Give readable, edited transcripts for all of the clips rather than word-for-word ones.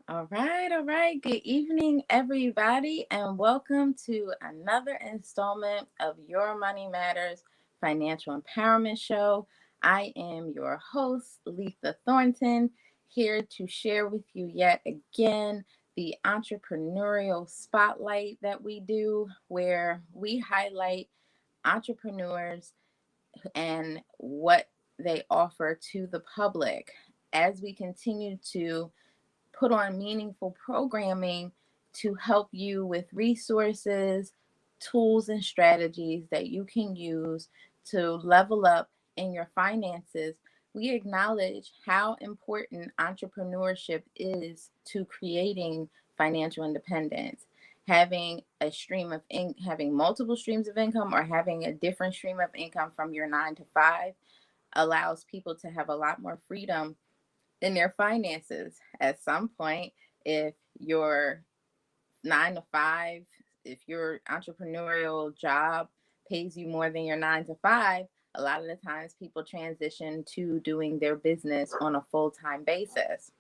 All right. Good evening, everybody, and welcome to another installment of Your Money Matters Financial Empowerment Show. I am your host, Letha Thornton, here to share with you yet again the entrepreneurial spotlight that we do, where we highlight entrepreneurs and what they offer to the public as we continue to put on meaningful programming to help you with resources, tools, and strategies that you can use to level up in your finances. We acknowledge how important entrepreneurship is to creating financial independence. Having having multiple streams of income or having a different stream of income from your 9 to 5 allows people to have a lot more freedom in their finances. At some point, if your 9 to 5, if your entrepreneurial job pays you more than your 9 to 5, a lot of the times people transition to doing their business on a full time basis.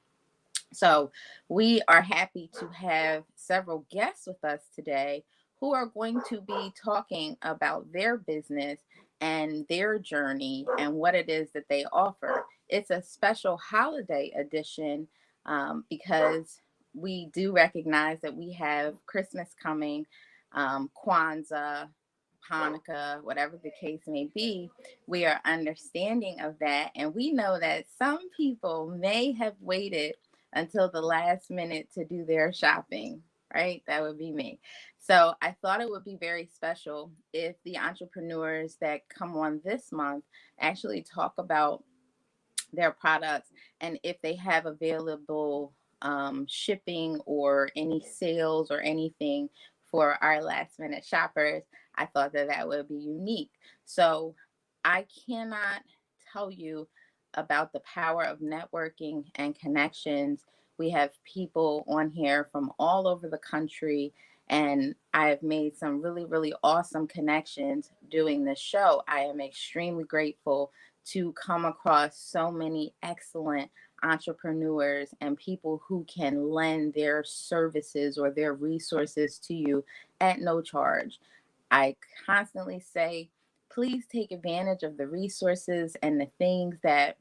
So, we are happy to have several guests with us today who are going to be talking about their business and their journey and what it is that they offer. It's a special holiday edition because we do recognize that we have Christmas coming, Kwanzaa, Hanukkah, whatever the case may be. We are understanding of that, and we know that some people may have waited until the last minute to do their shopping, right? That would be me. So I thought it would be very special if the entrepreneurs that come on this month actually talk about their products and if they have available shipping or any sales or anything for our last minute shoppers. I thought that that would be unique. So I cannot tell you about the power of networking and connections. We have people on here from all over the country, and I have made some really, really awesome connections doing this show. I am extremely grateful to come across so many excellent entrepreneurs and people who can lend their services or their resources to you at no charge. I constantly say, please take advantage of the resources and the things that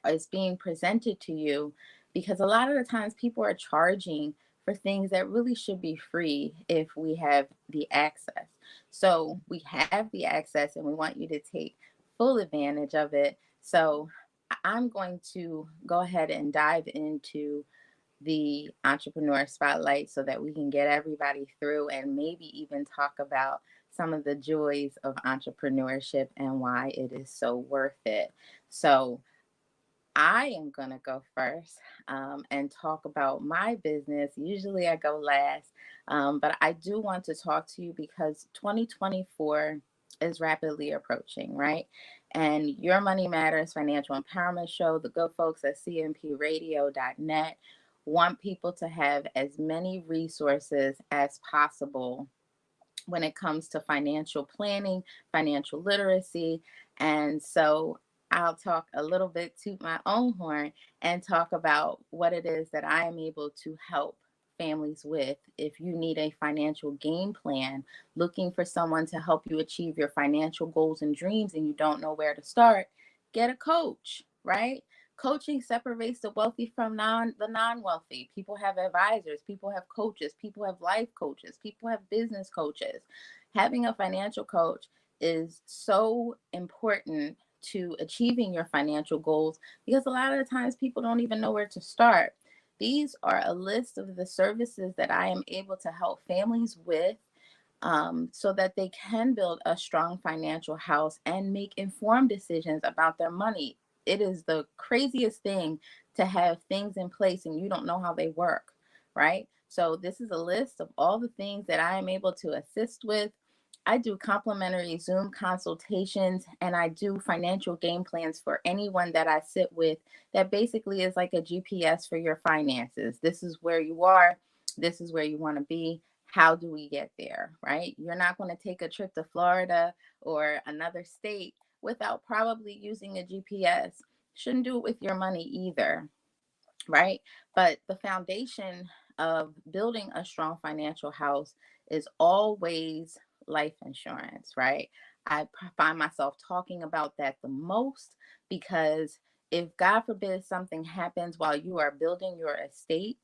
is being presented to you, because a lot of the times people are charging for things that really should be free if we have the access. So we have the access and we want you to take full advantage of it. So I'm going to go ahead and dive into the entrepreneur spotlight so that we can get everybody through and maybe even talk about some of the joys of entrepreneurship and why it is so worth it. So, I am going to go first and talk about my business. Usually I go last, but I do want to talk to you because 2024 is rapidly approaching, right? And Your Money Matters Financial Empowerment Show, the good folks at cmpradio.net want people to have as many resources as possible when it comes to financial planning, financial literacy. And so I'll talk a little bit to my own horn and talk about what it is that I am able to help families with. If you need a financial game plan, looking for someone to help you achieve your financial goals and dreams, and you don't know where to start, get a coach, right? Coaching separates the wealthy from the non-wealthy. People have advisors, people have coaches, people have life coaches, people have business coaches. Having a financial coach is so important to achieving your financial goals because a lot of the times people don't even know where to start. These are a list of the services that I am able to help families with, so that they can build a strong financial house and make informed decisions about their money. It is the craziest thing to have things in place and you don't know how they work, right? So, this is a list of all the things that I am able to assist with. I do complimentary Zoom consultations and I do financial game plans for anyone that I sit with. That basically is like a GPS for your finances. This is where you are, this is where you want to be. How do we get there, right? You're not going to take a trip to Florida or another state without probably using a GPS. Shouldn't do it with your money either. right? But the foundation of building a strong financial house is always life insurance, right? Find myself talking about that the most because if God forbid something happens while you are building your estate,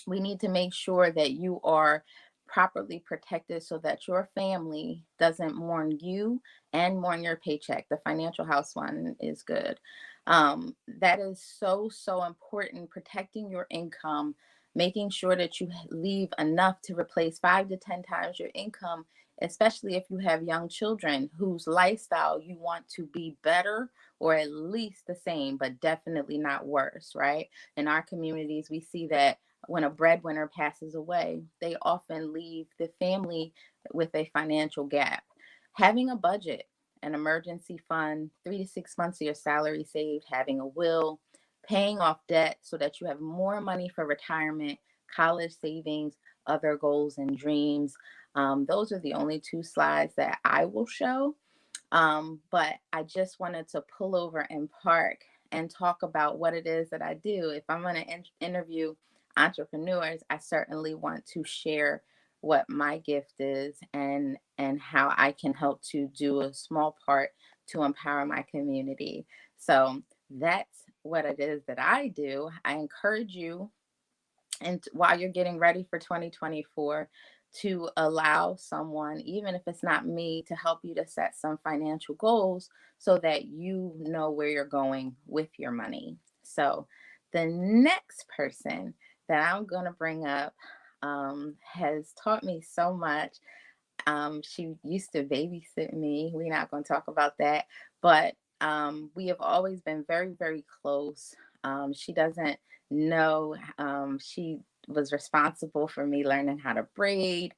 we need to make sure that you are properly protected so that your family doesn't mourn you and mourn your paycheck. The financial house one is good. That is so, so important. Protecting your income, making sure that you leave enough to replace 5 to 10 times your income, especially if you have young children whose lifestyle you want to be better or at least the same, but definitely not worse, right? In our communities, we see that when a breadwinner passes away, they often leave the family with a financial gap. Having a budget, an emergency fund, 3 to 6 months of your salary saved, having a will, paying off debt so that you have more money for retirement, college savings, other goals and dreams. Those are the only 2 slides that I will show. But I just wanted to pull over and park and talk about what it is that I do. If I'm going to interview entrepreneurs, I certainly want to share what my gift is and how I can help to do a small part to empower my community. So that's what it is that I do. I encourage you, and while you're getting ready for 2024, to allow someone, even if it's not me, to help you to set some financial goals so that you know where you're going with your money. So the next person that I'm going to bring up has taught me so much. She used to babysit me. We're not going to talk about that, but we have always been very, very close. She doesn't know. She was responsible for me learning how to braid.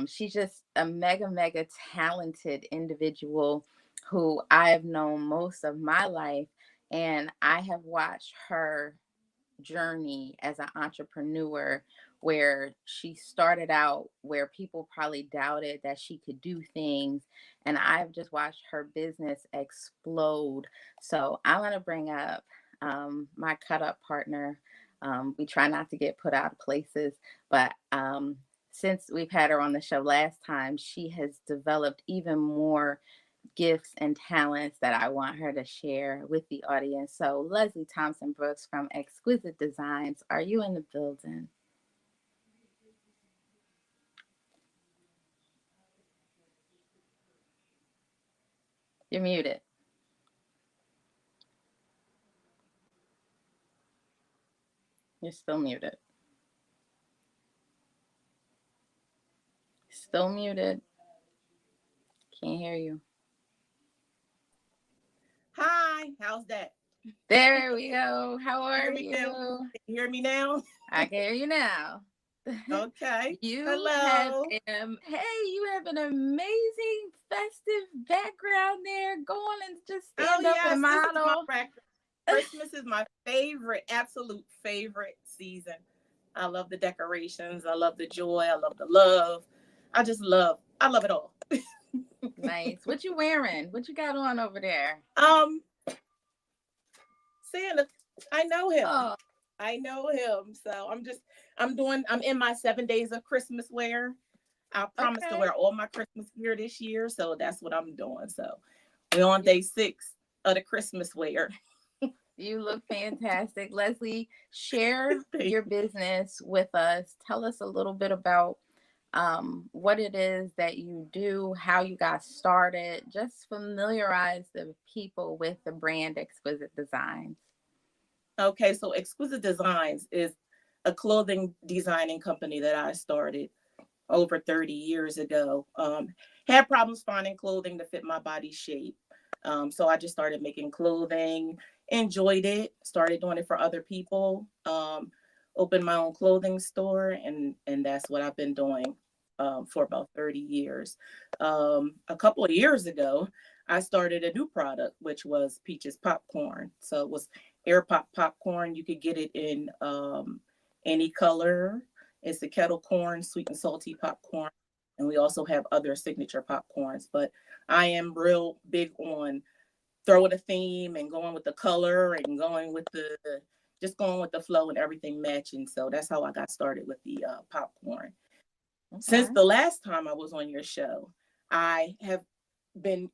She's just a mega, mega talented individual who I have known most of my life. And I have watched her journey as an entrepreneur, where she started out where people probably doubted that she could do things, and I've just watched her business explode. So I want to bring up my cut up partner. We try not to get put out of places, but since we've had her on the show last time, she has developed even more gifts and talents that I want her to share with the audience. So, Leslie Thompson Brooks from Exquisite Designs, are you in the building? You're muted. You're still muted. Still muted. Can't hear you. Hi, how's that? There we go. How Hear are me now? you? Can you hear me now? I can hear you now. Okay. You have Hello. hey, you have an amazing festive background there. Go on and just Oh stand up and yes, this is my model. record. Christmas is my favorite, absolute favorite season. I love the decorations. I love the joy. I love the love. I love it all. Nice. What you wearing? What you got on over there? Um, Santa, I know him. Oh, I know him. So I'm in my 7 days of Christmas wear. I promised to okay. wear all my Christmas gear this year, so that's what I'm doing. So we're on day 6 of the Christmas wear. You look fantastic. Leslie, share your business with us. Tell us a little bit about what it is that you do, how you got started. Just familiarize the people with the brand Exquisite Designs. Okay, so Exquisite Designs is a clothing designing company that I started over 30 years ago. Had problems finding clothing to fit my body shape. So I just started making clothing, enjoyed it, started doing it for other people, opened my own clothing store, and that's what I've been doing for about 30 years. A couple of years ago, I started a new product, which was Peaches Popcorn. So it was air pop popcorn. You could get it in any color. It's the kettle corn, sweet and salty popcorn. And we also have other signature popcorns. But I am real big on throwing a theme and going with the color and going with the just going with the flow and everything matching. So that's how I got started with the popcorn. Since Okay. the last time I was on your show, I have been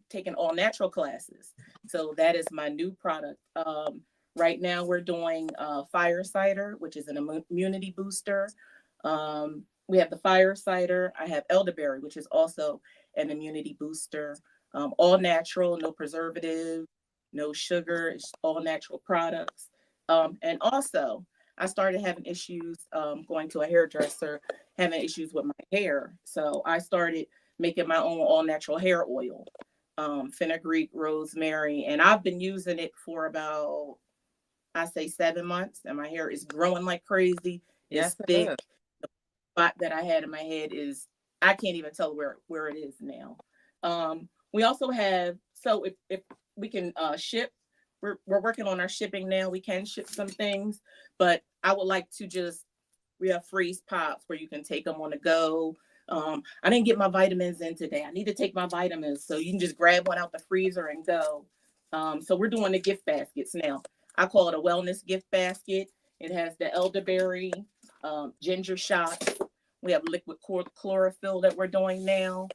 taking all natural classes. So that is my new product. Right now, we're doing fire cider, which is an immunity booster. We have the fire cider. I have elderberry, which is also an immunity booster. All natural, no preservative, no sugar. It's all natural products. And also, I started having issues going to a hairdresser, having issues with my hair. So I started making my own all natural hair oil, fenugreek, rosemary, and I've been using it for about, I say 7 months, and my hair is growing like crazy. It's Yes, it thick. is. The spot that I had in my head is, I can't even tell where it is now. We also have, so if we can ship, we're working on our shipping now. We can ship some things, but I would like to just, we have freeze pops where you can take them on the go. I didn't get my vitamins in today. I need to take my vitamins. So you can just grab one out the freezer and go. So we're doing the gift baskets now. I call it a wellness gift basket. It has the elderberry, ginger shots. We have liquid chlorophyll that we're doing now.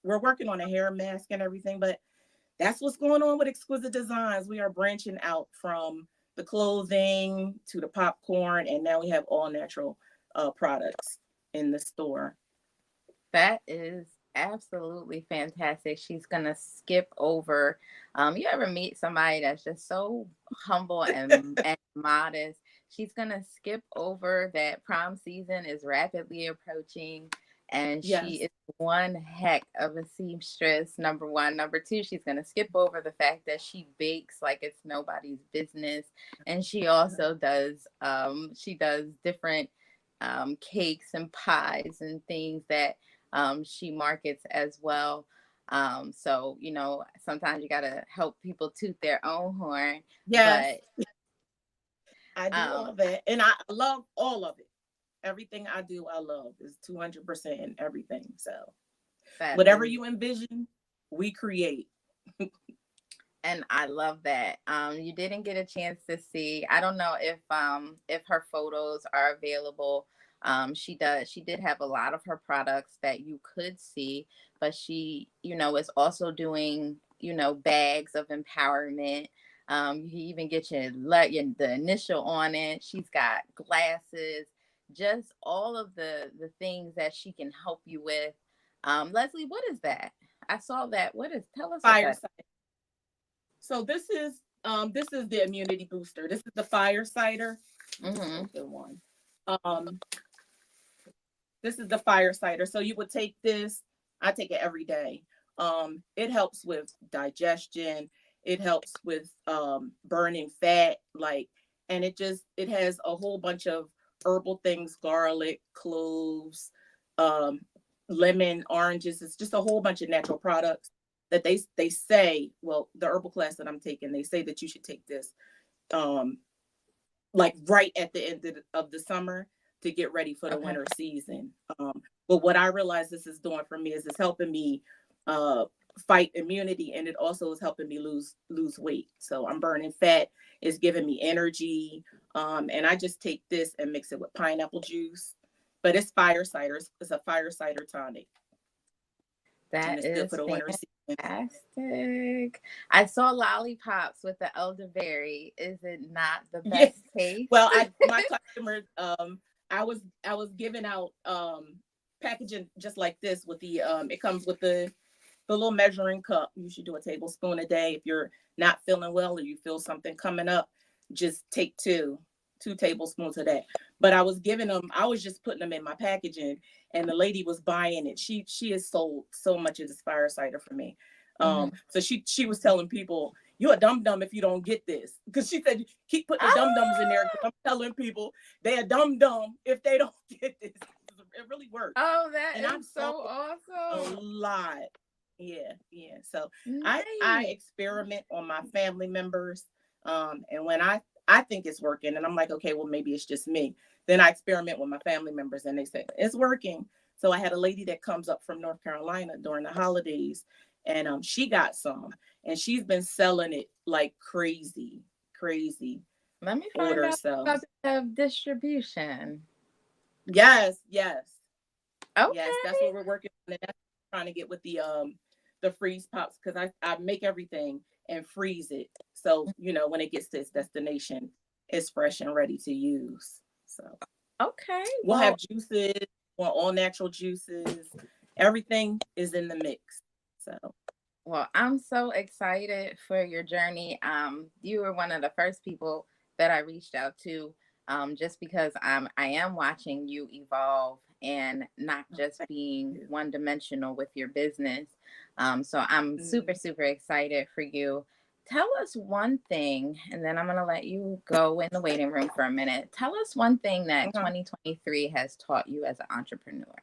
We're working on a hair mask and everything, but that's what's going on with Exquisite Designs. We are branching out from the clothing to the popcorn, and now we have all natural products in the store. That is absolutely fantastic. She's gonna skip over. You ever meet somebody that's just so humble and modest? She's gonna skip over that prom season is rapidly approaching, and she Yes. is one heck of a seamstress. Number one, number two, she's gonna skip over the fact that she bakes like it's nobody's business, and she also does. She does different cakes and pies and things that she markets as well. So, sometimes you got to help people toot their own horn. Yes, But I do all um, that. And I love all of it. Everything I do, I love is 200% in everything. So that whatever is, you envision, we create. and I love that. You didn't get a chance to see. I don't know if her photos are available. She did have a lot of her products that you could see, but she, is also doing, bags of empowerment. You even get the initial on it. She's got glasses, just all of the things that she can help you with. Leslie, what is that? I saw that. Tell us what that. Fireside. So this is the immunity booster. This is the fire cider. Just Mm-hmm. open one. Um, this is the fire cider. So you would take this. I take it every day. It helps with digestion. It helps with burning fat, like, and it has a whole bunch of herbal things: garlic, cloves, um, lemon, oranges. It's just a whole bunch of natural products that they say. Well, the herbal class that I'm taking, they say that you should take this um, like right at the end of the summer to get ready for the Okay. winter season. But what I realize this is doing for me is it's helping me uh, fight immunity, and it also is helping me lose weight. So I'm burning fat. It's giving me energy, and I just take this and mix it with pineapple juice. But it's fire cider. It's a fire cider tonic, and That it's good for is the winter season. fantastic. I saw lollipops with the elderberry. Is it not the Yeah. best taste? Well, I my customers, I was giving out packaging just like this with the it comes with the little measuring cup. You should do a tablespoon a day. If you're not feeling well or you feel something coming up, just take two tablespoons a day. But I was giving them, I was just putting them in my packaging, and the lady was buying it. She has sold so much of this fire cider for me. Mhm. So she was telling people, you're a dum dum if you don't get this, because she said keep putting the dum dums in there. Ah! Because I'm telling people they are dum dum if they don't get this. It really works, Oh, that and I've is sold so a awesome. lot. Yeah, yeah. So I Nice. experiment on my family members, and when I think it's working, and I'm like, okay, well maybe it's just me. Then I experiment with my family members, and they say it's working. So I had a lady that comes up from North Carolina during the holidays, and she got some, and she's been selling it like crazy, crazy. Let me find orders. out So about the distribution. yes, yes, yes, that's Okay. what we're working on. And that's what I'm trying to get with the freeze pops, because I make everything and freeze it. So, when it gets to its destination, it's fresh and ready to use. So Okay. we'll have Well, juices, all natural juices. Everything is in the mix. So I'm so excited for your journey. You were one of the first people that I reached out to, just because I am watching you evolve and not just thank being you. one dimensional with your business. So I'm super, Mm, super excited for you. Tell us one thing, and then I'm going to let you go in the waiting room for a minute. Tell us one thing that uh-huh. 2023 has taught you as an entrepreneur.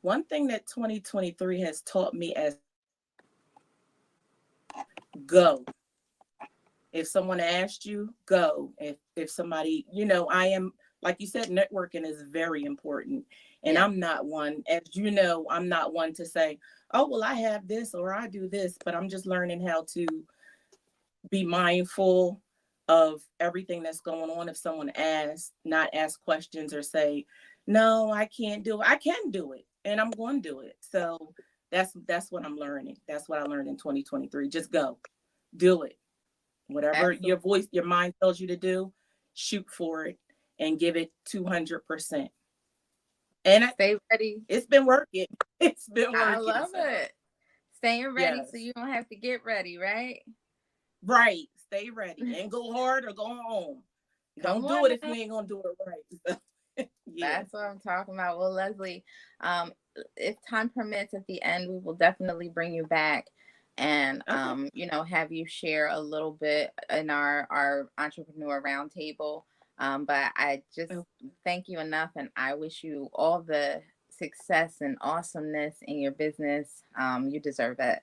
One thing that 2023 has taught me as go. If someone asked you, go. If somebody, I am, like you said, networking is very important. And Yeah. I'm not one, as you know, I'm not one to say, oh, well, I have this or I do this, but I'm just learning how to be mindful of everything that's going on. If someone asks, not ask questions or say, no, I can't do it. I can do it and I'm going to do it. So that's what I'm learning. That's what I learned in 2023. Just go, do it. Whatever Absolutely. your mind tells you to do, shoot for it and give it 200%. And Stay ready. it's been working. It's been I working. love So it. Staying ready so yes, you don't have to get ready, right? right. Stay ready and go hard or go home. Come Don't do on it if now. you ain't gonna do it right. So, yeah. That's what I'm talking about. Well, Leslie, um, if time permits at the end, we will definitely bring you back and Okay. have you share a little bit in our entrepreneur roundtable. But I just Oh, thank you enough, and I wish you all the success and awesomeness in your business. You deserve it.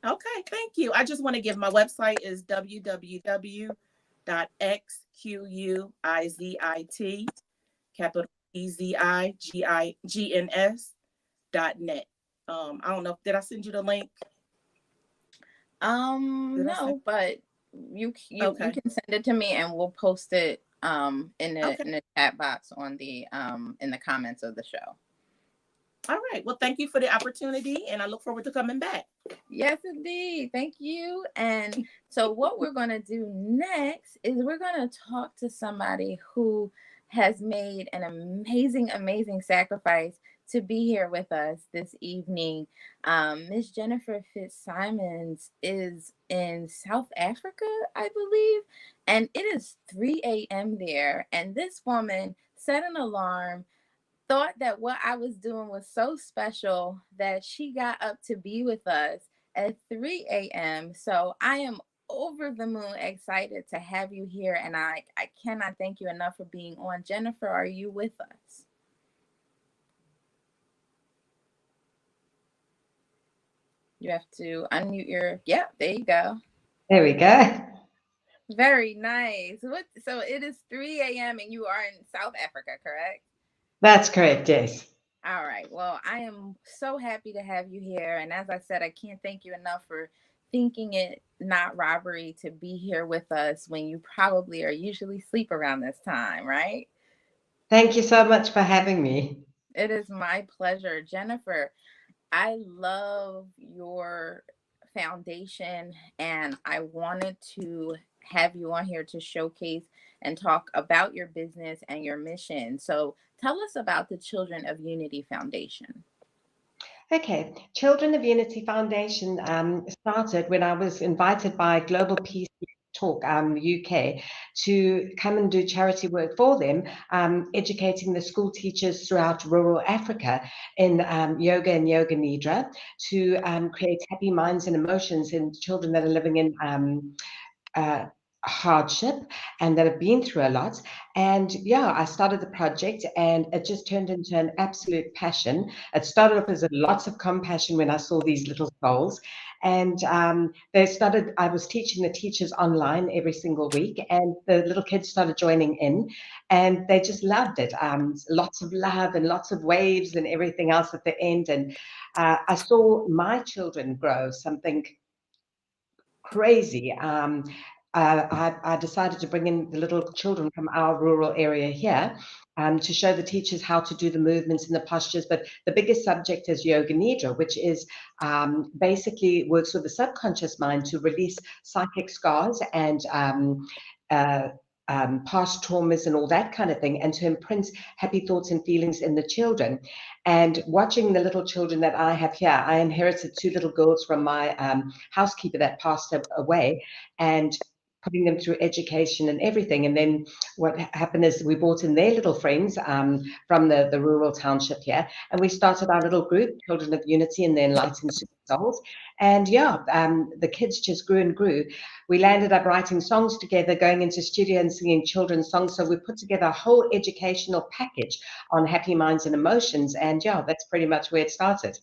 okay. Thank you. I just want to give my website is www.xquizit capital EZIGIGNS.net. I don't know. Did I send you the link? Did I send? No, but you Okay. can send it to me and we'll post it Okay. in the chat box on the in the comments of the show. All right. Well, thank you for the opportunity, and I look forward to coming back. Yes, indeed. Thank you. And so what we're going to do next is we're going to talk to somebody who has made an amazing, amazing sacrifice to be here with us this evening. Miss Jennifer Fitzsimons is in South Africa, I believe, and it is 3 a.m. there. And this woman set an alarm, thought that what I was doing was so special that she got up to be with us at 3 a.m. So I am over the moon excited to have you here. And I cannot thank you enough for being on. Jennifer, are you with us? You have to unmute your, yeah, there you go. There we go. Very nice. So it is 3 a.m. and you are in South Africa, correct? That's correct, yes. All right. Well, I am so happy to have you here. And as I said, I can't thank you enough for thinking it not robbery to be here with us when you probably are usually sleep around this time, right? Thank you so much for having me. It is my pleasure. Jennifer, I love your foundation and I wanted to have you on here to showcase and talk about your business and your mission. So tell us about the Children of Unity Foundation. Okay, Children of Unity Foundation started when I was invited by Global Peace Talk UK to come and do charity work for them, educating the school teachers throughout rural Africa in yoga and yoga nidra to create happy minds and emotions in children that are living in uh, hardship and that have been through a lot. And yeah, I started the project and it just turned into an absolute passion. It started off as lots of compassion when I saw these little souls. And I was teaching the teachers online every single week, and the little kids started joining in, and they just loved it. Lots of love and lots of waves and everything else at the end. And I saw my children grow something crazy. I decided to bring in the little children from our rural area here to show the teachers how to do the movements and the postures. But the biggest subject is Yoga Nidra, which is basically works with the subconscious mind to release psychic scars and uh, past traumas and all that kind of thing, and to imprint happy thoughts and feelings in the children. And watching the little children that I have here, I inherited two little girls from my housekeeper that passed away, and putting them through education and everything. And then what happened is we brought in their little friends from the rural township here, and we started our little group, Children of Unity and the Enlightened Super Souls. And yeah, the kids just grew and grew. We landed up writing songs together, going into studio and singing children's songs. So we put together a whole educational package on happy minds and emotions. And yeah, that's pretty much where it started.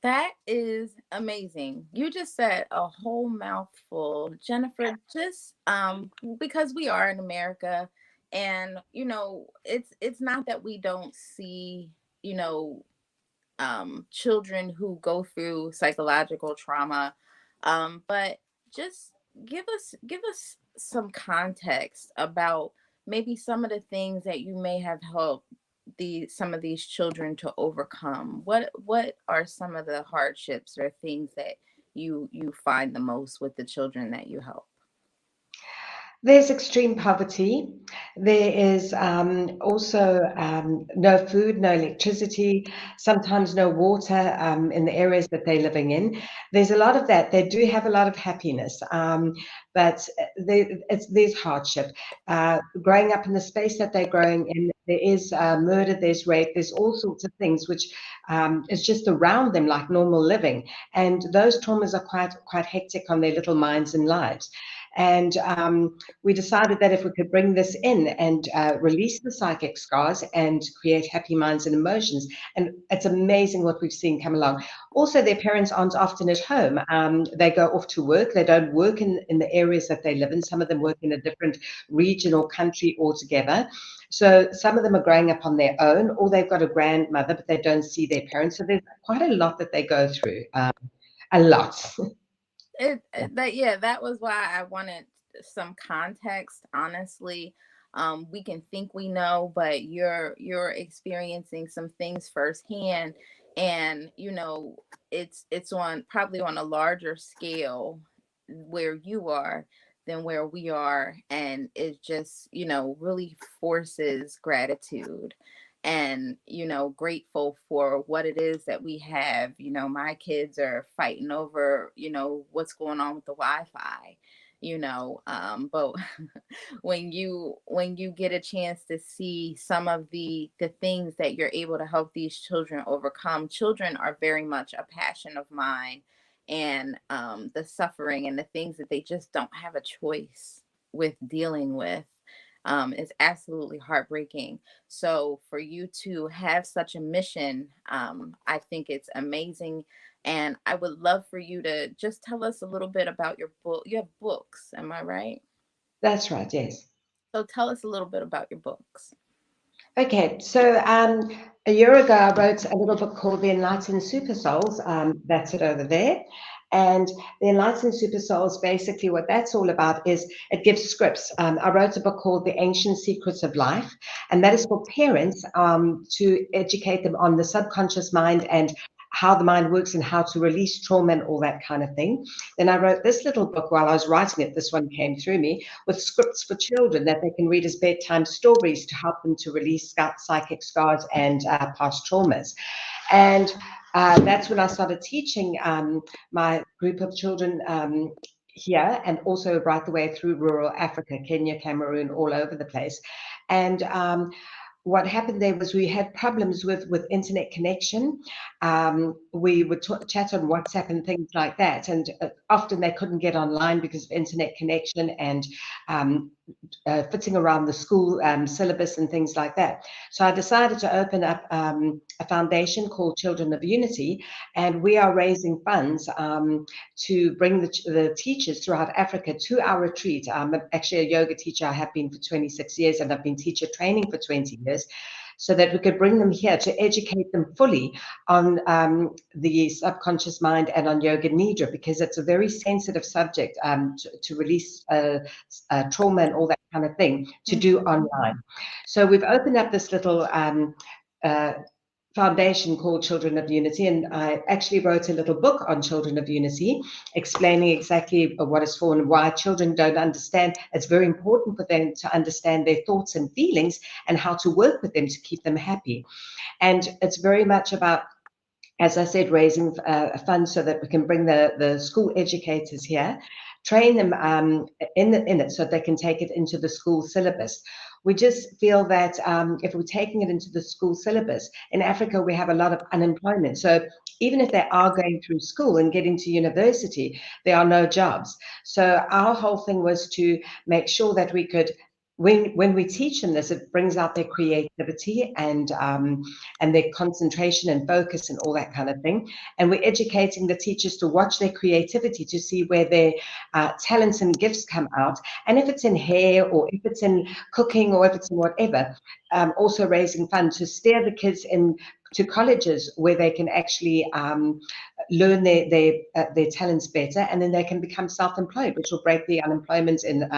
That is amazing. You just said a whole mouthful, Jennifer, just because we are in America, and it's not that we don't see, you know, children who go through psychological trauma, but just give us some context about maybe some of the things that you may have helped some of these children to overcome. What are some of the hardships or things that you find the most with the children that you help? There's extreme poverty. There is also no food, no electricity, sometimes no water in the areas that they're living in. There's a lot of that. They do have a lot of happiness, but there's hardship. Growing up in the space that they're growing in, there is murder, there's rape, there's all sorts of things which is just around them like normal living. And those traumas are quite hectic on their little minds and lives. And we decided that if we could bring this in and release the psychic scars and create happy minds and emotions, and it's amazing what we've seen come along. Also, their parents aren't often at home. They go off to work. They don't work in the areas that they live in. Some of them work in a different region or country altogether. So some of them are growing up on their own, or they've got a grandmother, but they don't see their parents. So there's quite a lot that they go through, a lot. That was why I wanted some context. Honestly, we can think we know, but you're experiencing some things firsthand, and it's on probably on a larger scale where you are than where we are, and it just really forces gratitude and grateful for what it is that we have. My kids are fighting over what's going on with the Wi-Fi, but when you get a chance to see some of the things that you're able to help these children overcome. Children are very much a passion of mine, and the suffering and the things that they just don't have a choice with dealing with is absolutely heartbreaking. So for you to have such a mission, I think it's amazing. And I would love for you to just tell us a little bit about your book. You have books, am I right? That's right, yes. So tell us a little bit about your books. Okay, so a year ago, I wrote a little book called The Enlightened Super Souls. That's it over there. And The Enlightened Super Souls, basically what that's all about is it gives scripts. I wrote a book called The Ancient Secrets of Life, and that is for parents to educate them on the subconscious mind and how the mind works and how to release trauma and all that kind of thing. Then I wrote this little book while I was writing it. This one came through me with scripts for children that they can read as bedtime stories to help them to release psychic scars and past traumas. And that's when I started teaching my group of children here, and also right the way through rural Africa, Kenya, Cameroon, all over the place. And what happened there was we had problems with internet connection. We would chat on WhatsApp and things like that, and often they couldn't get online because of internet connection and fitting around the school syllabus and things like that. So I decided to open up a foundation called Children of Unity, and we are raising funds to bring the teachers throughout Africa to our retreat. I'm actually a yoga teacher. I have been for 26 years, and I've been teacher training for 20 years. so that we could bring them here to educate them fully on the subconscious mind and on Yoga Nidra, because it's a very sensitive subject to release trauma and all that kind of thing to do online. So we've opened up this little uh, foundation called Children of Unity, and I actually wrote a little book on Children of Unity, explaining exactly what it's for and why children don't understand. It's very important for them to understand their thoughts and feelings and how to work with them to keep them happy. And it's very much about, as I said, raising funds so that we can bring the school educators here, train them in it so they can take it into the school syllabus. We just feel that if we're taking it into the school syllabus, in Africa, we have a lot of unemployment. So even if they are going through school and getting to university, there are no jobs. So our whole thing was to make sure that we could, when we teach them this, it brings out their creativity and their concentration and focus and all that kind of thing. And we're educating the teachers to watch their creativity, to see where their talents and gifts come out. And if it's in hair or if it's in cooking or if it's in whatever, also raising funds to steer the kids in to colleges where they can actually learn their talents better, and then they can become self-employed, which will break the unemployment in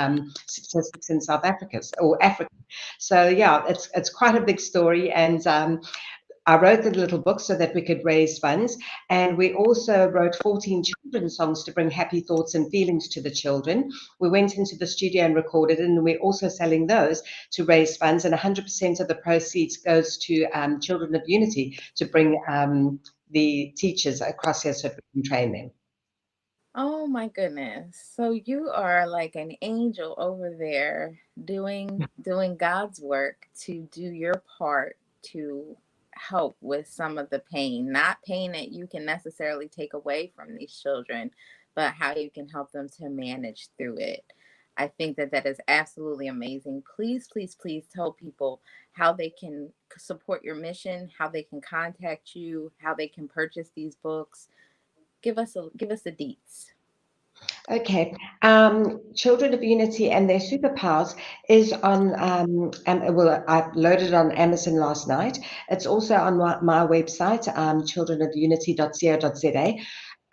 statistics in South Africa or Africa. So yeah, it's quite a big story, and I wrote the little book so that we could raise funds, and we also wrote 14 children's songs to bring happy thoughts and feelings to the children. We went into the studio and recorded, and we're also selling those to raise funds, and 100% of the proceeds goes to Children of Unity to bring the teachers across here so that we can train them. Oh my goodness. So you are like an angel over there doing God's work to do your part to help with some of the pain. Not pain that you can necessarily take away from these children, but how you can help them to manage through it. I think that that is absolutely amazing. Please, please, please tell people how they can support your mission, how they can contact you, how they can purchase these books. Give us the deets. Okay. Children of Unity and Their Superpowers is on, well, I loaded it on Amazon last night. It's also on my website, childrenofunity.co.za.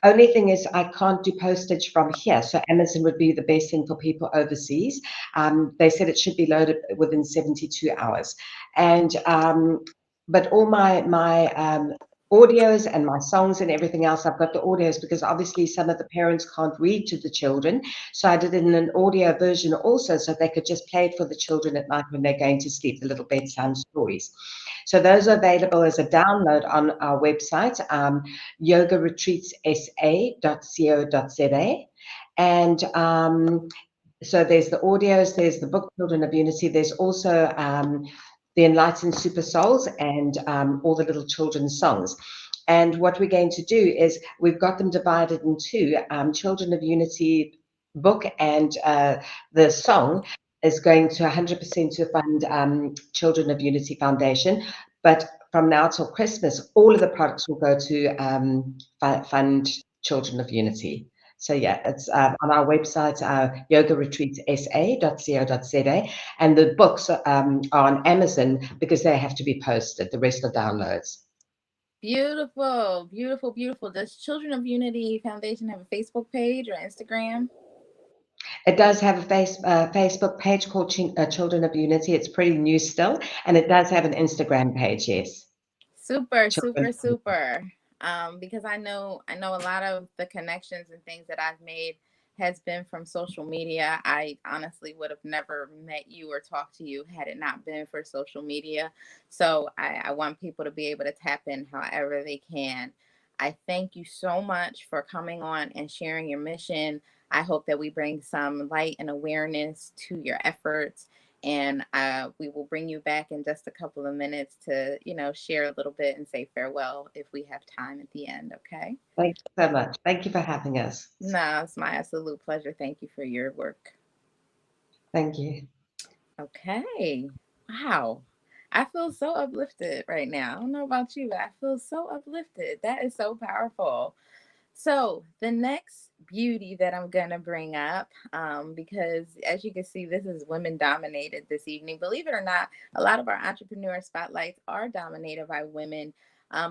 Only thing is, I can't do postage from here, so Amazon would be the best thing for people overseas. They said it should be loaded within 72 hours. And but all my audios and my songs and everything else, I've got the audios because obviously some of the parents can't read to the children. So I did it in an audio version also so they could just play it for the children at night when they're going to sleep, the little bedtime stories. So those are available as a download on our website, yogaretreatsa.co.za. And so there's the audios, there's the book Children of Unity, there's also the Enlightened Super Souls and all the little children's songs. And what we're going to do is we've got them divided into Children of Unity book, and the song is going to 100% to fund Children of Unity Foundation. But from now till Christmas, all of the products will go to fund Children of Unity. So yeah, it's on our website, yogaretreatsa.co.za, and the books are on Amazon because they have to be posted. The rest are downloads. Beautiful, beautiful, beautiful. Does Children of Unity Foundation have a Facebook page or Instagram? It does have a Facebook page called Children of Unity. It's pretty new still, and it does have an Instagram page. Yes, Super, Children. super, super. Because I know a lot of the connections and things that I've made has been from social media. I honestly would have never met you or talked to you had it not been for social media. So I want people to be able to tap in however they can. I thank you so much for coming on and sharing your mission. I hope that we bring some light and awareness to your efforts, and we will bring you back in just a couple of minutes to share a little bit and say farewell if we have time at the end. Okay. Thank you so much. Thank you for having us. No, it's my absolute pleasure. Thank you for your work. Thank you. Okay. Wow. I feel so uplifted right now. I don't know about you, but I feel so uplifted. That is so powerful. So the next beauty that I'm gonna bring up, because as you can see, this is women dominated this evening. Believe it or not, a lot of our entrepreneur spotlights are dominated by women.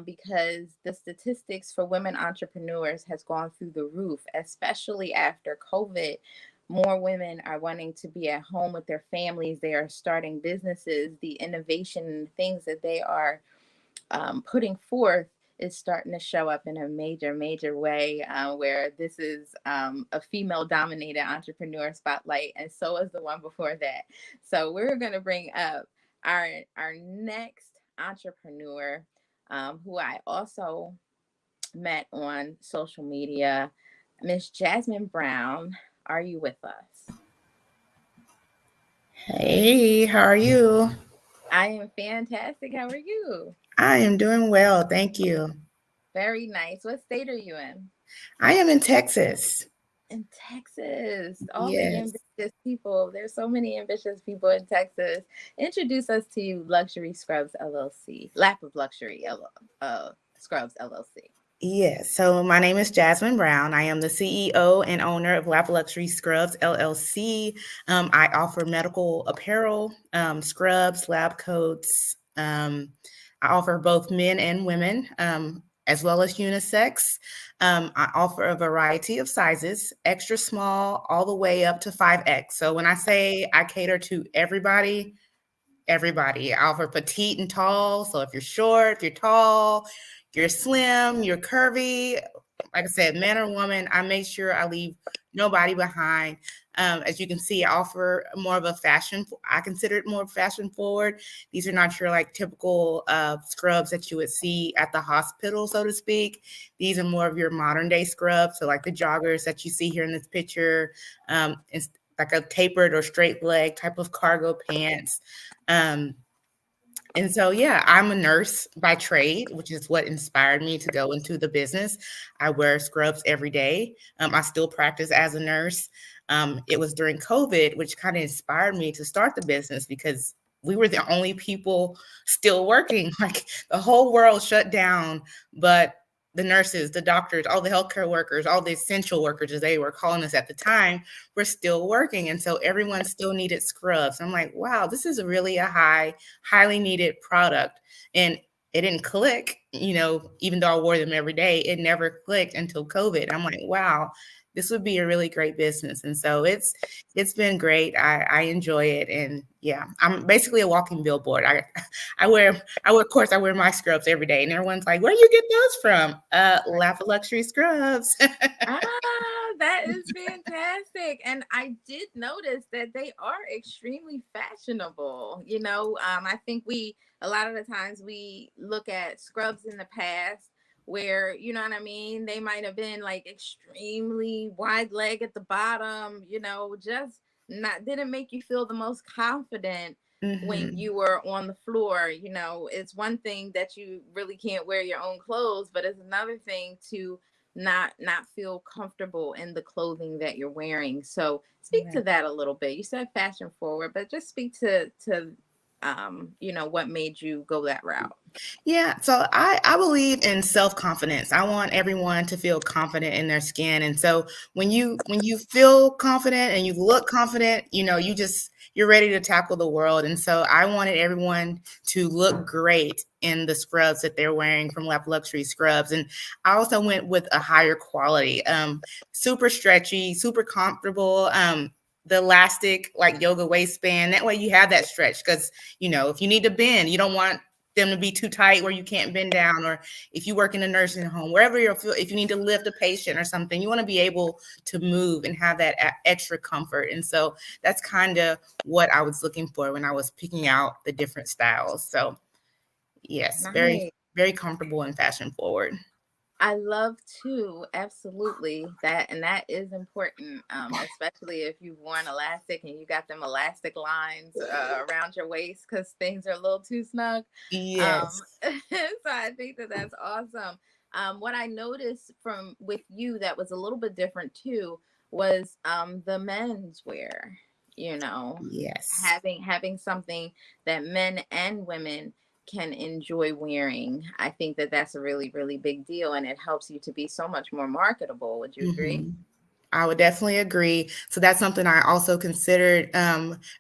Because the statistics for women entrepreneurs has gone through the roof, especially after COVID. More women are wanting to be at home with their families. They are starting businesses. The innovation and things that they are putting forth is starting to show up in a major way, where this is a female dominated entrepreneur spotlight, and so is the one before that. So we're going to bring up our next entrepreneur, who I also met on social media. Miss Jasmine Brown, are you with us? Hey, how are you? I am fantastic. How are you? I am doing well, thank you. Very nice. What state are you in? I am in Texas. In Texas, all the Yes. ambitious people. There's so many ambitious people in Texas. Introduce us to Luxury Scrubs LLC, Lap of Luxury Scrubs LLC. Yes. So my name is Jasmine Brown. I am the CEO and owner of Lap Luxury Scrubs LLC. I offer medical apparel, scrubs, lab coats. I offer both men and women, as well as unisex. I offer a variety of sizes, extra small, all the way up to 5X. So when I say I cater to everybody, everybody. I offer petite and tall. So if you're short, if you're tall, you're slim, you're curvy, like I said, man or woman, I make sure I leave nobody behind. As you can see, I offer more of a fashion. I consider it more fashion forward. These are not your like typical scrubs that you would see at the hospital, so to speak. These are more of your modern day scrubs. So like the joggers that you see here in this picture, it's like a tapered or straight leg type of cargo pants. Um, and so, yeah, I'm a nurse by trade, which is what inspired me to go into the business. I wear scrubs every day. I still practice as a nurse. It was during COVID, which kind of inspired me to start the business because we were the only people still working. Like the whole world shut down, but the nurses, the doctors, all the healthcare workers, all the essential workers, as they were calling us at the time, were still working. And so everyone still needed scrubs. I'm like, wow, this is really a highly needed product. And it didn't click, even though I wore them every day, it never clicked until COVID. I'm like, wow, this would be a really great business. And so it's been great. I enjoy it. And yeah, I'm basically a walking billboard. I wear of course I wear my scrubs every day. And everyone's like, where do you get those from? Lap of Luxury Scrubs. That is fantastic. And I did notice that they are extremely fashionable. I think a lot of the times we look at scrubs in the past where, you know what I mean? They might have been like extremely wide leg at the bottom, just not didn't make you feel the most confident when Mhm. you were on the floor. It's one thing that you really can't wear your own clothes, but it's another thing to not feel comfortable in the clothing that you're wearing. So speak to Right. that a little bit. You said fashion forward, but just speak to what made you go that route. Yeah, so I believe in self-confidence. I want everyone to feel confident in their skin. And so when you feel confident and you look confident, you're ready to tackle the world. And so I wanted everyone to look great in the scrubs that they're wearing from Lap Luxury Scrubs. And I also went with a higher quality, super stretchy, super comfortable. The elastic like yoga waistband. That way you have that stretch because if you need to bend, you don't want them to be too tight where you can't bend down, or if you work in a nursing home, wherever if you need to lift a patient or something, you want to be able to move and have that extra comfort. And so that's kind of what I was looking for when I was picking out the different styles. So yes, very, Nice. very comfortable and fashion forward. I love too, absolutely that, and that is important, especially if you've worn elastic and you got them elastic lines around your waist because things are a little too snug. Yes. So I think that that's awesome. What I noticed from with you that was a little bit different too was the men's wear. Yes. Having something that men and women can enjoy wearing. I think that that's a really, really big deal, and it helps you to be so much more marketable. Would you agree? I would definitely agree. So that's something I also considered.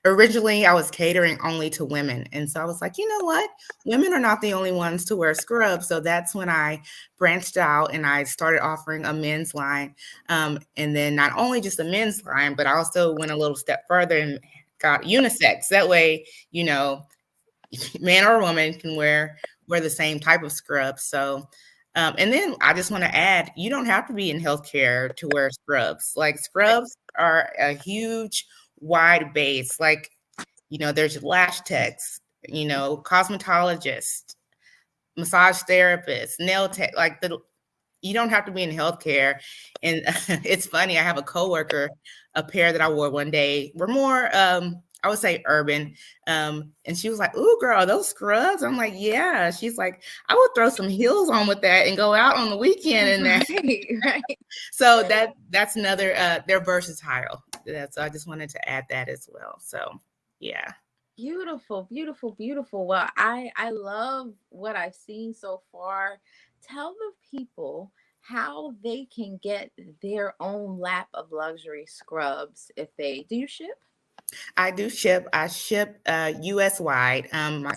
Originally, I was catering only to women. And so I was like, you know what? Women are not the only ones to wear scrubs. So that's when I branched out and I started offering a men's line. And then not only just a men's line, but I also went a little step further and got unisex. That way, you know, man or woman can wear the same type of scrub. So and then I just want to add, you don't have to be in healthcare to wear scrubs. Like scrubs are a huge, wide base. Like, you know, there's lash techs, you know, cosmetologists, massage therapists, nail tech. Like you don't have to be in healthcare. And it's funny. I have a coworker, a pair that I wore one day. We're more, I would say urban. And she was like, "Ooh, girl, are those scrubs?" I'm like, "Yeah." She's like, "I would throw some heels on with that and go out on the weekend." And that. Right. So that's another. They're versatile. So I just wanted to add that as well. So yeah. Beautiful, beautiful, beautiful. Well, I love what I've seen so far. Tell the people how they can get their own lap of luxury scrubs if they do you ship? I do ship. I ship U.S. wide.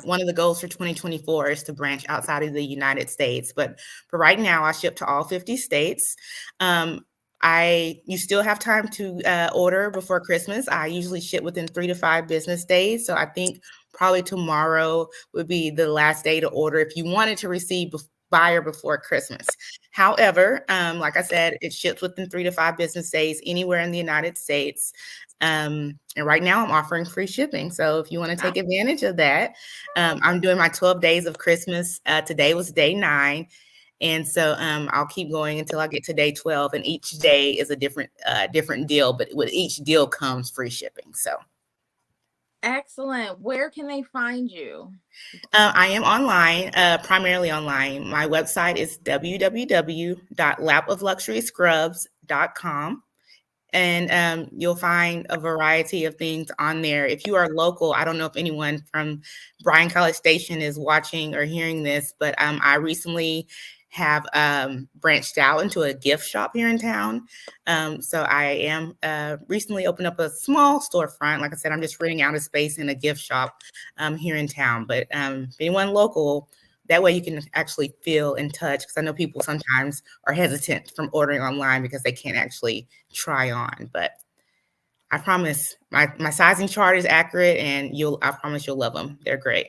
One of the goals for 2024 is to branch outside of the United States. But for right now, I ship to all 50 states. You still have time to order before Christmas. I usually ship within 3 to 5 business days. So I think probably tomorrow would be the last day to order if you wanted to receive buyer before Christmas. However, like I said, it ships within 3 to 5 business days anywhere in the United States. And right now I'm offering free shipping. So if you want to take advantage of that, I'm doing my 12 days of Christmas. Today was day 9. And so I'll keep going until I get to day 12. And each day is a different deal. But with each deal comes free shipping. So. Excellent. Where can they find you? I am online, primarily online. My website is www.lapofluxuryscrubs.com. And you'll find a variety of things on there. If you are local, I don't know if anyone from Bryan College Station is watching or hearing this, but I recently have branched out into a gift shop here in town. So I am recently opened up a small storefront. Like I said, I'm just renting out a space in a gift shop here in town. But if anyone local, that way you can actually feel and touch, because I know people sometimes are hesitant from ordering online because they can't actually try on. But I promise my sizing chart is accurate, and I promise you'll love them. They're great.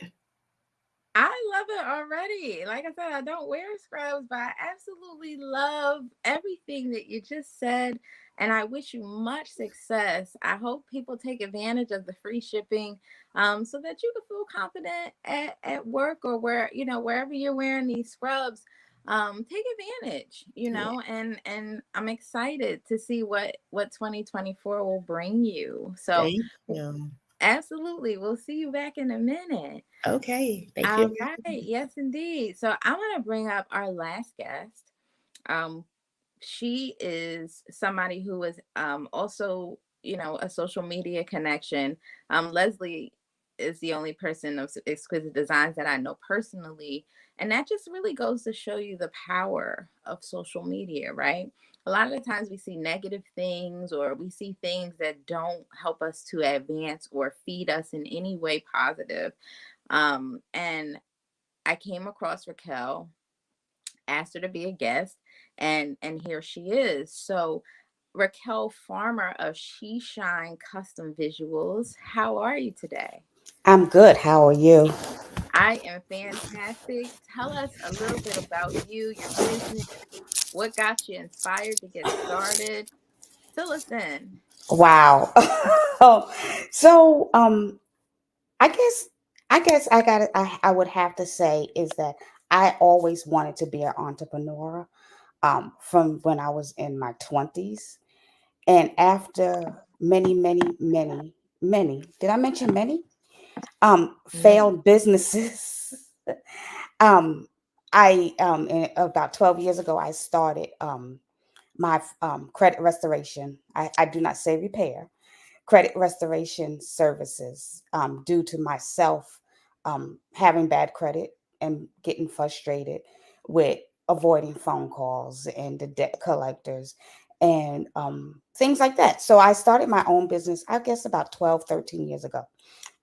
I love it already. Like I said, I don't wear scrubs, but I absolutely love everything that you just said. And I wish you much success. I hope people take advantage of the free shipping so that you can feel confident at work or wherever you're wearing these scrubs. Take advantage, and I'm excited to see what 2024 will bring you. So Thank you. absolutely. We'll see you back in a minute. Okay. Thank All you. right. Yes, indeed. So I want to bring up our last guest. She is somebody who is also, a social media connection. Leslie is the only person of Exquisite Designs that I know personally. And that just really goes to show you the power of social media, right? A lot of the times we see negative things or we see things that don't help us to advance or feed us in any way positive. And I came across Raquel, asked her to be a guest, and here she is. So Raquel Farmer of She Shine Custom Visuals, how are you today? I'm good. How are you? I am fantastic. Tell us a little bit about you, your business, what got you inspired to get started. Fill us in. Wow. So, I guess, I would have to say is that I always wanted to be an entrepreneur, from when I was in my 20s. And after many, many, many, many, did I mention many? Failed businesses. um, about 12 years ago, I started, my credit restoration. I do not say repair, credit restoration services, due to myself having bad credit and getting frustrated with avoiding phone calls and the debt collectors and things like that. So I started my own business, I guess about 12, 13 years ago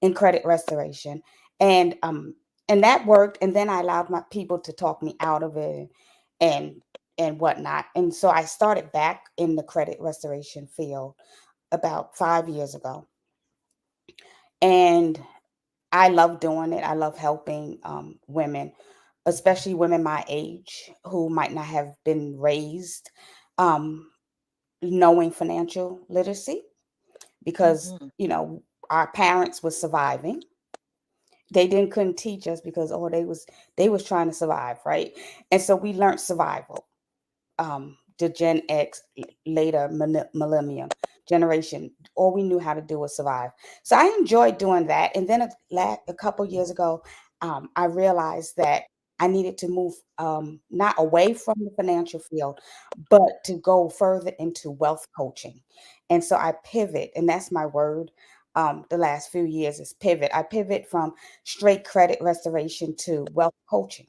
in credit restoration. And that worked. And then I allowed my people to talk me out of it and and whatnot. And so I started back in the credit restoration field about 5 years ago. And I love doing it. I love helping women, especially women my age who might not have been raised um, knowing financial literacy because, Mhm. our parents were surviving. They didn't couldn't teach us because they was trying to survive, right? And so we learned survival. The Gen X later millennium generation, all we knew how to do was survive. So I enjoyed doing that. And then a couple years ago, I realized that I needed to move not away from the financial field, but to go further into wealth coaching. And so I pivot, and that's my word. The last few years is pivot. I pivot from straight credit restoration to wealth coaching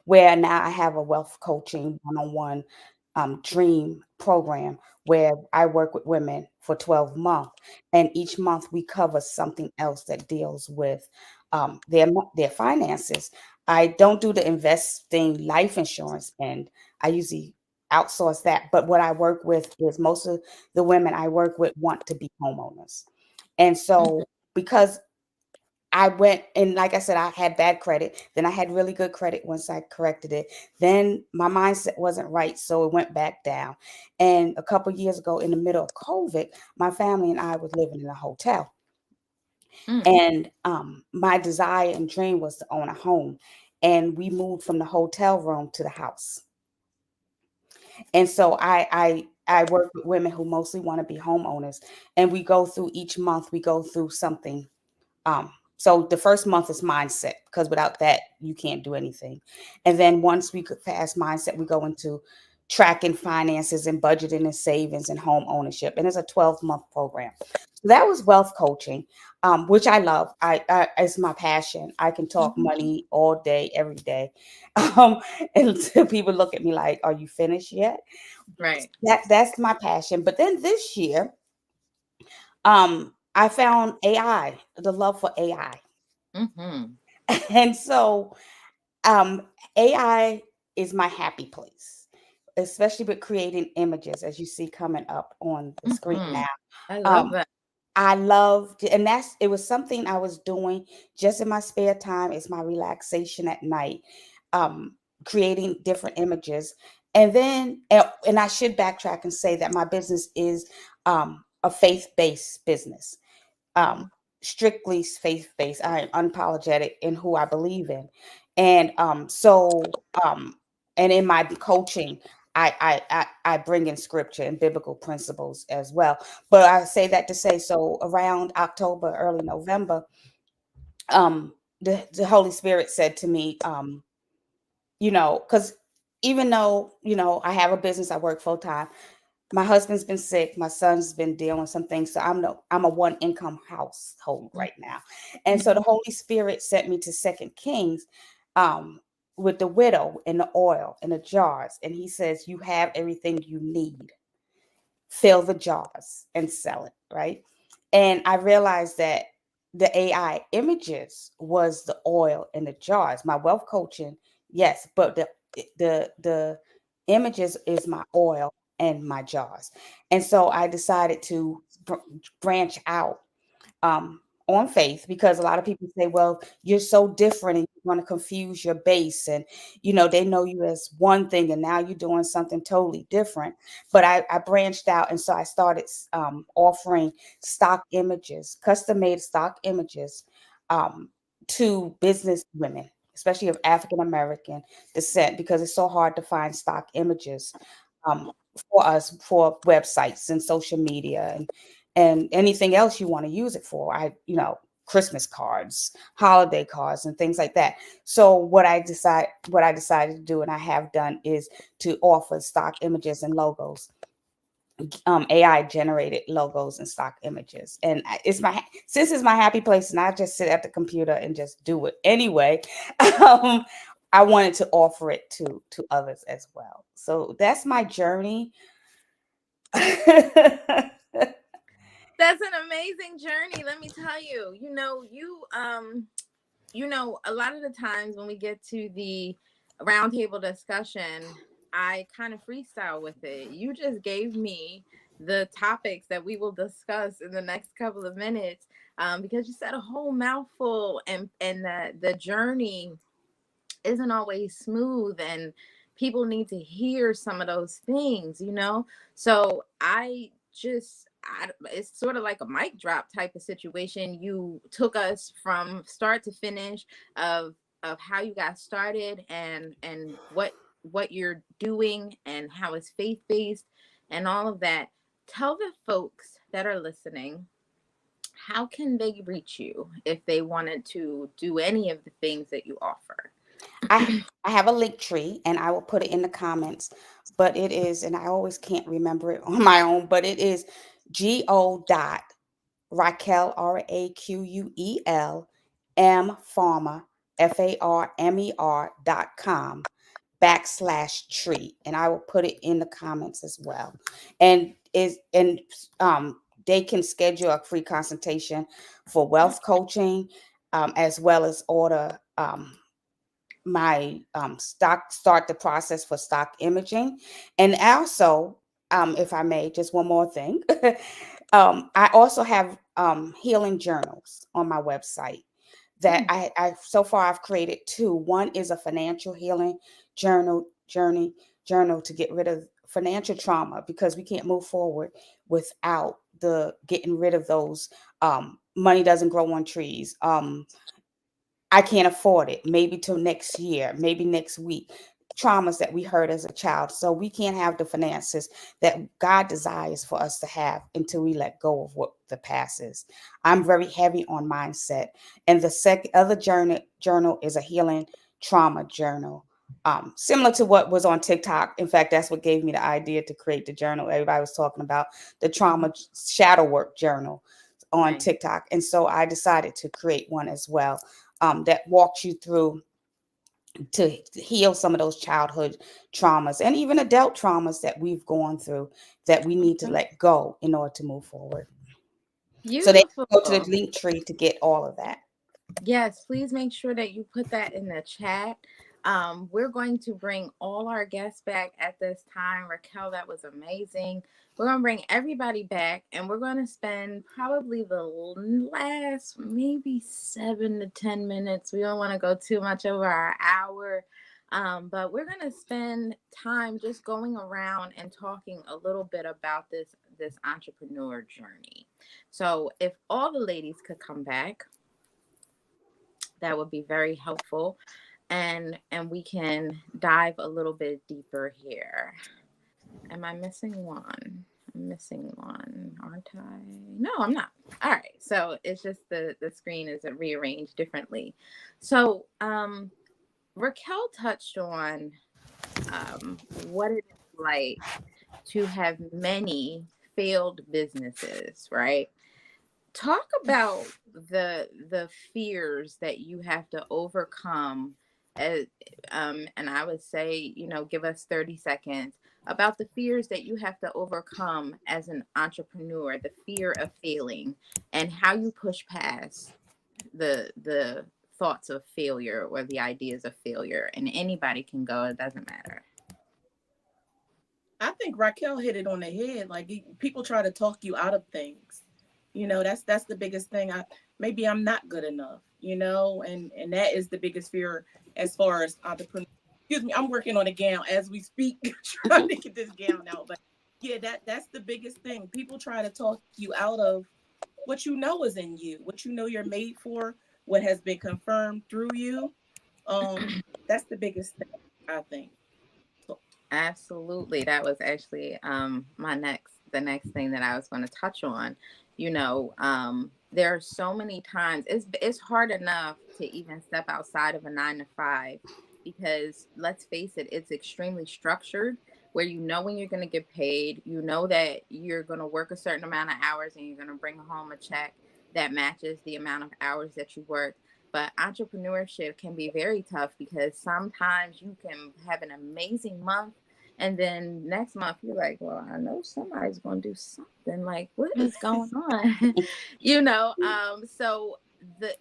where now I have a wealth coaching one-on-one dream program where I work with women for 12 months. And each month we cover something else that deals with their finances. I don't do the investing life insurance, and I usually outsource that. But what I work with is most of the women I work with want to be homeowners. And Mhm. so because I went and like I said, I had bad credit. Then I had really good credit once I corrected it. Then my mindset wasn't right, so it went back down. And a couple years ago, in the middle of COVID, my family and I was living in a hotel, Mm. and my desire and dream was to own a home. And we moved from the hotel room to the house. And so I work with women who mostly want to be homeowners, and we go through each month. We go through something. So the first month is mindset because without that you can't do anything. And then once we could pass mindset, we go into tracking finances and budgeting and savings and home ownership. And it's a 12-month program. So that was wealth coaching, which I love. It's my passion. I can talk Mhm. money all day, every day. Um, and people look at me like, "Are you finished yet?" Right. That's my passion. But then this year, I found AI, the love for AI. Mhm. And so um, AI is my happy place, especially with creating images, as you see coming up on the screen Mhm. now. I love Um, that. I loved, and it was something I was doing just in my spare time. It's my relaxation at night, um, creating different images. And then, and I should backtrack and say that my business is a faith-based business, um, strictly faith-based. I am unapologetic in who I believe in. And um, and in my coaching, I bring in scripture and biblical principles as well. But I say that to say, so around October, early November, the Holy Spirit said to me, because even though, I have a business, I work full time, my husband's been sick, my son's been dealing with some things, so I'm a one income household Mm. right now. And so the Holy Spirit sent me to Second Kings, um, with the widow and the oil and the jars, and he says, "You have everything you need. Fill the jars and sell it," right? And I realized that the AI images was the oil in the jars. My wealth coaching, yes, but the images is my oil and my jars. And so I decided to branch out on faith, because a lot of people say, well, you're so different and you want to confuse your base, and they know you as one thing and now you're doing something totally different. But I branched out, and so I started offering stock images, custom made stock images, um, to business women, especially of African American descent, because it's so hard to find stock images um, for us, for websites and social media and anything else you want to use it for. Christmas cards, holiday cards, and things like that. So what I decided to do, and I have done, is to offer stock images and logos AI generated logos and stock images. And since it's my happy place and I just sit at the computer and just do it anyway, I wanted to offer it to others as well. So that's my journey. That's an amazing journey. Let me tell you. A lot of the times when we get to the roundtable discussion, I kind of freestyle with it. You just gave me the topics that we will discuss in the next couple of minutes, because you said a whole mouthful, and the journey isn't always smooth, and people need to hear some of those things. So it's sort of like a mic drop type of situation. You took us from start to finish of how you got started, and what you're doing, and how it's faith-based and all of that. Tell the folks that are listening, how can they reach you if they wanted to do any of the things that you offer? I have a link tree and I will put it in the comments, but it is, and I always can't remember it on my own, but it is go.Raquel, RAQUEL, M Farmer, FARMER.com/tree. And I will put it in the comments as well. And they can schedule a free consultation for wealth coaching, as well as order my start the process for stock imaging. And also, if I may, just one more thing. I also have healing journals on my website that I so far I've created two. One is a financial healing journal to get rid of financial trauma, because we can't move forward without the getting rid of those. Money doesn't grow on trees. I can't afford it. Maybe till next year, maybe next week. Traumas that we heard as a child. So we can't have the finances that God desires for us to have until we let go of what the past is. I'm very heavy on mindset. And the other journal is a healing trauma journal. Similar to what was on TikTok. In fact, that's what gave me the idea to create the journal. Everybody was talking about the trauma shadow work journal on TikTok. And so I decided to create one as well. That walks you through to heal some of those childhood traumas and even adult traumas that we've gone through that we need to let go in order to move forward. Beautiful. So they go to the link tree to get all of that. Yes, please make sure that you put that in the chat. We're going to bring all our guests back at this time. Raquel, that was amazing. We're going to bring everybody back, and we're going to spend probably the last maybe 7 to 10 minutes. We don't want to go too much over our hour, but we're going to spend time just going around and talking a little bit about this entrepreneur journey. So if all the ladies could come back, that would be very helpful. And we can dive a little bit deeper here. Am I missing one? I'm missing one, aren't I? No, I'm not. All right. So it's just the screen is rearranged differently. So Raquel touched on what it is like to have many failed businesses, right? Talk about the fears that you have to overcome, and I would say, give us 30 seconds about the fears that you have to overcome as an entrepreneur, the fear of failing, and how you push past the thoughts of failure or the ideas of failure. And anybody can go, it doesn't matter. I think Raquel hit it on the head. Like, people try to talk you out of things. That's the biggest thing. Maybe I'm not good enough, and that is the biggest fear as far as entrepreneur. Excuse me, I'm working on a gown as we speak, trying to get this gown out. But yeah, that's the biggest thing. People try to talk you out of what you know is in you, what you're made for, what has been confirmed through you. That's the biggest thing, I think. Absolutely. That was actually the next thing that I was going to touch on. There are so many times it's hard enough to even step outside of a 9 to 5, because let's face it, it's extremely structured. where you know when you're going to get paid, you know that you're going to work a certain amount of hours and you're going to bring home a check that matches the amount of hours that you work. But entrepreneurship can be very tough because sometimes you can have an amazing month and then next month you're like, well, I know somebody's going to do something. Like, what is going on? So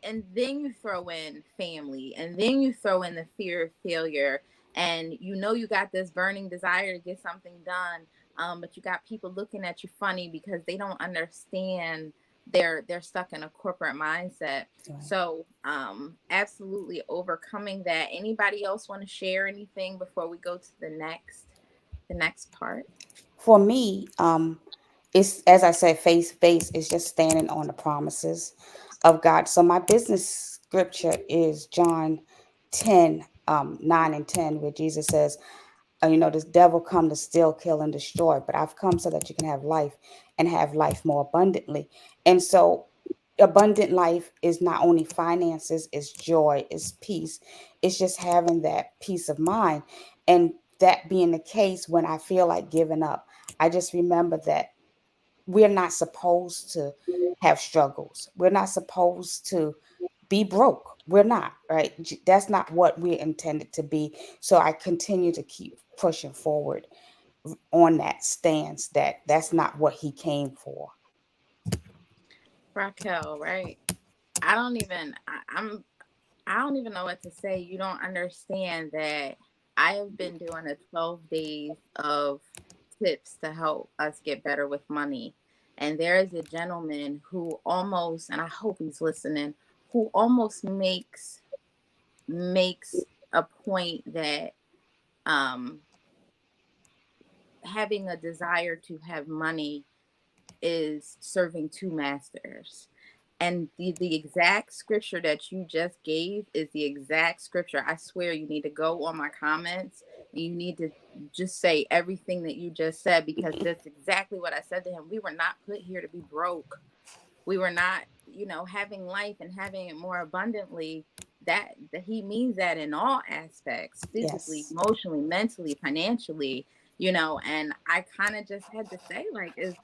and then you throw in family, and then you throw in the fear of failure, and you got this burning desire to get something done, but you got people looking at you funny because they don't understand. They're stuck in a corporate mindset. Right. So absolutely overcoming that. Anybody else want to share anything before we go to the next part? For me, it's, as I said, faith-based is just standing on the promises of God. So my business scripture is John 10, 9 and 10, where Jesus says, this devil come to steal, kill, and destroy, but I've come so that you can have life and have life more abundantly. And so abundant life is not only finances, it's joy, it's peace. It's just having that peace of mind. And that being the case, when I feel like giving up, I just remember that we're not supposed to have struggles. We're not supposed to be broke. We're not, right? That's not what we're intended to be. So I continue to keep pushing forward on that stance that that's not what he came for. Raquel, right? I don't even know what to say. You don't understand that I have been doing a 12 days of tips to help us get better with money. And there is a gentleman who almost, and I hope he's listening, who almost makes a point that having a desire to have money is serving two masters. And the exact scripture that you just gave is the exact scripture. I swear you need to go on my comments and you need to just say everything that you just said, because that's exactly what I said to him. We were not put here to be broke. We were not, having life and having it more abundantly. That he means that in all aspects, physically, Yes. emotionally, mentally, financially, and I kind of just had to say, like, is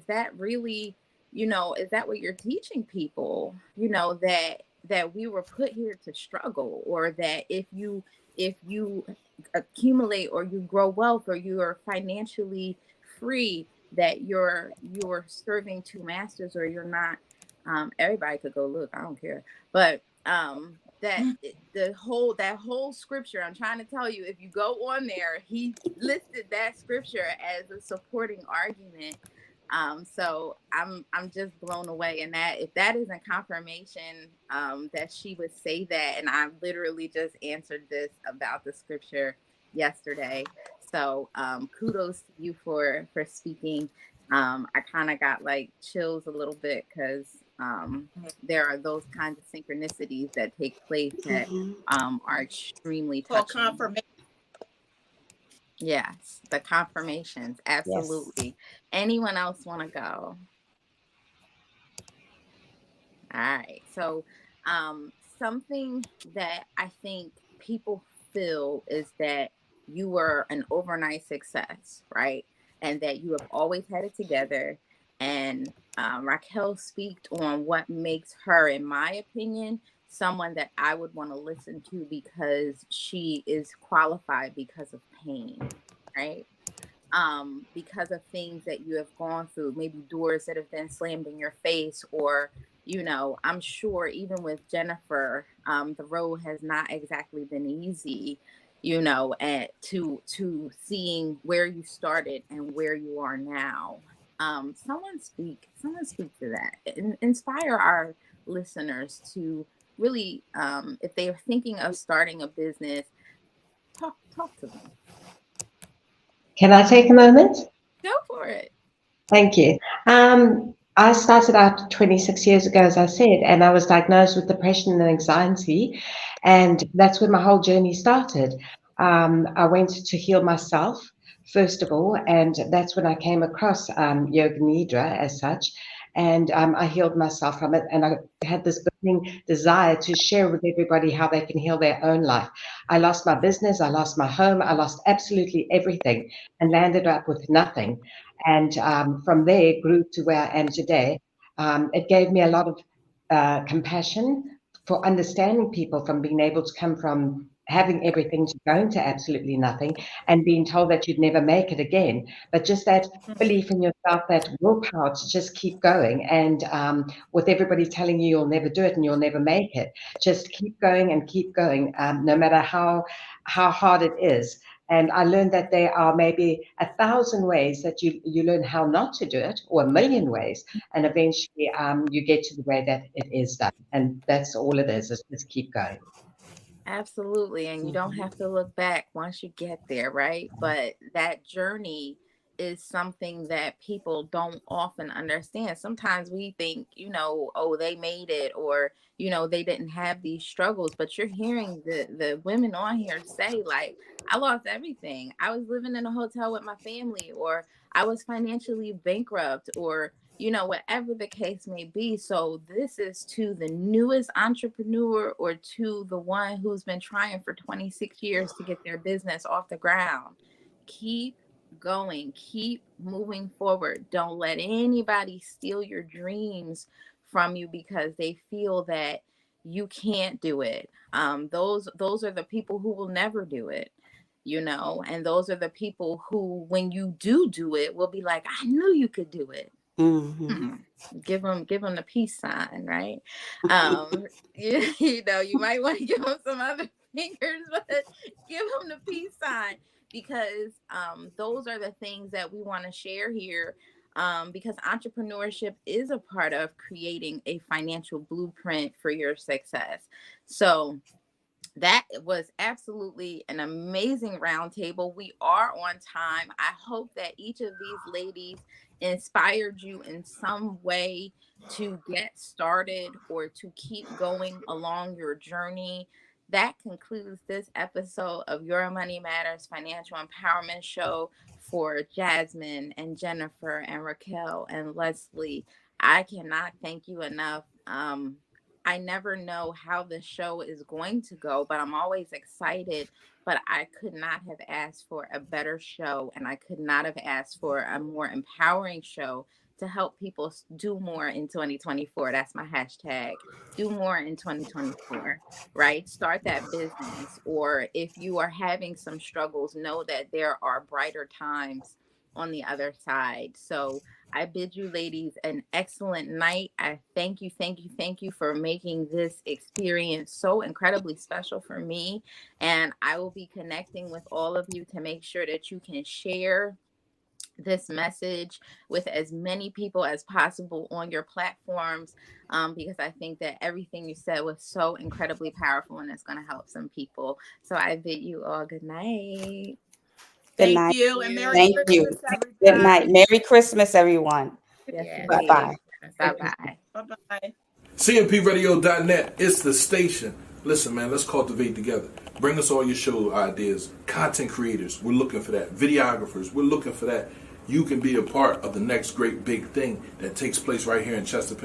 that really, is that what you're teaching people? That we were put here to struggle, or that if you accumulate or you grow wealth or you are financially free, that you're serving two masters, or you're not. Everybody could go look, I don't care, but that whole scripture, I'm trying to tell you, if you go on there, he listed that scripture as a supporting argument. So I'm just blown away. And that if that isn't confirmation that she would say that, and I literally just answered this about the scripture yesterday. So kudos to you for speaking. I kind of got like chills a little bit because there are those kinds of synchronicities that take place that are extremely Called touching. confirmation. Yes, the confirmations. Absolutely. Yes. Anyone else want to go? All right. So something that I think people feel is that you were an overnight success, right? And that you have always had it together. And Raquel speaks on what makes her, in my opinion, someone that I would want to listen to, because she is qualified because of pain, right? Because of things that you have gone through, maybe doors that have been slammed in your face, or, I'm sure even with Jennifer, the road has not exactly been easy, and to seeing where you started and where you are now. Someone speak to that. Inspire our listeners to really, if they are thinking of starting a business, talk to them. Can I take a moment? Go for it. Thank you. I started out 26 years ago, as I said, and I was diagnosed with depression and anxiety, and that's when my whole journey started. I went to heal myself, first of all, and that's when I came across Yoga Nidra as such. And I healed myself from it. And I had this burning desire to share with everybody how they can heal their own life. I lost my business, I lost my home, I lost absolutely everything and landed up with nothing. And from there grew to where I am today. It gave me a lot of compassion for understanding people, from being able to come from having everything to going to absolutely nothing and being told that you'd never make it again. But just that belief in yourself, that willpower to just keep going. And with everybody telling you you'll never do it and you'll never make it, just keep going and keep going, no matter how hard it is. And I learned that there are maybe 1,000 ways that you learn how not to do it, or 1,000,000 ways. And eventually you get to the way that it is done. And that's all it is just keep going. Absolutely. And you don't have to look back once you get there, right? But that journey is something that people don't often understand. Sometimes we think, oh, they made it, or, they didn't have these struggles. But you're hearing the women on here say, like, I lost everything. I was living in a hotel with my family, or I was financially bankrupt, or whatever the case may be. So this is to the newest entrepreneur, or to the one who's been trying for 26 years to get their business off the ground. Keep going, keep moving forward. Don't let anybody steal your dreams from you because they feel that you can't do it. Those are the people who will never do it. And those are the people who, when you do it, will be like, I knew you could do it. Mm-hmm. Give them the peace sign, right? You might want to give them some other fingers, but give them the peace sign, because those are the things that we want to share here, because entrepreneurship is a part of creating a financial blueprint for your success. So that was absolutely an amazing roundtable. We are on time. I hope that each of these ladies inspired you in some way to get started or to keep going along your journey. That concludes this episode of Your Money Matters Financial Empowerment Show for Jasmine and Jennifer and Raquel and Leslie. I cannot thank you enough. I never know how the show is going to go, but I'm always excited. But I could not have asked for a better show, and I could not have asked for a more empowering show to help people do more in 2024. That's my hashtag. Do more in 2024, right? Start that business. Or if you are having some struggles, know that there are brighter times on the other side. So I bid you ladies an excellent night. I thank you for making this experience so incredibly special for me. And I will be connecting with all of you to make sure that you can share this message with as many people as possible on your platforms, because I think that everything you said was so incredibly powerful and it's going to help some people. So I bid you all good night. Good night. Thank you, and Merry Thank Christmas, you. everybody. Good night. Merry Christmas, everyone. Yes, Bye-bye. Bye-bye. Bye-bye. CMPRadio.net, it's the station. Listen, man, let's cultivate together. Bring us all your show ideas. Content creators, we're looking for that. Videographers, we're looking for that. You can be a part of the next great big thing that takes place right here in Chester, Pennsylvania.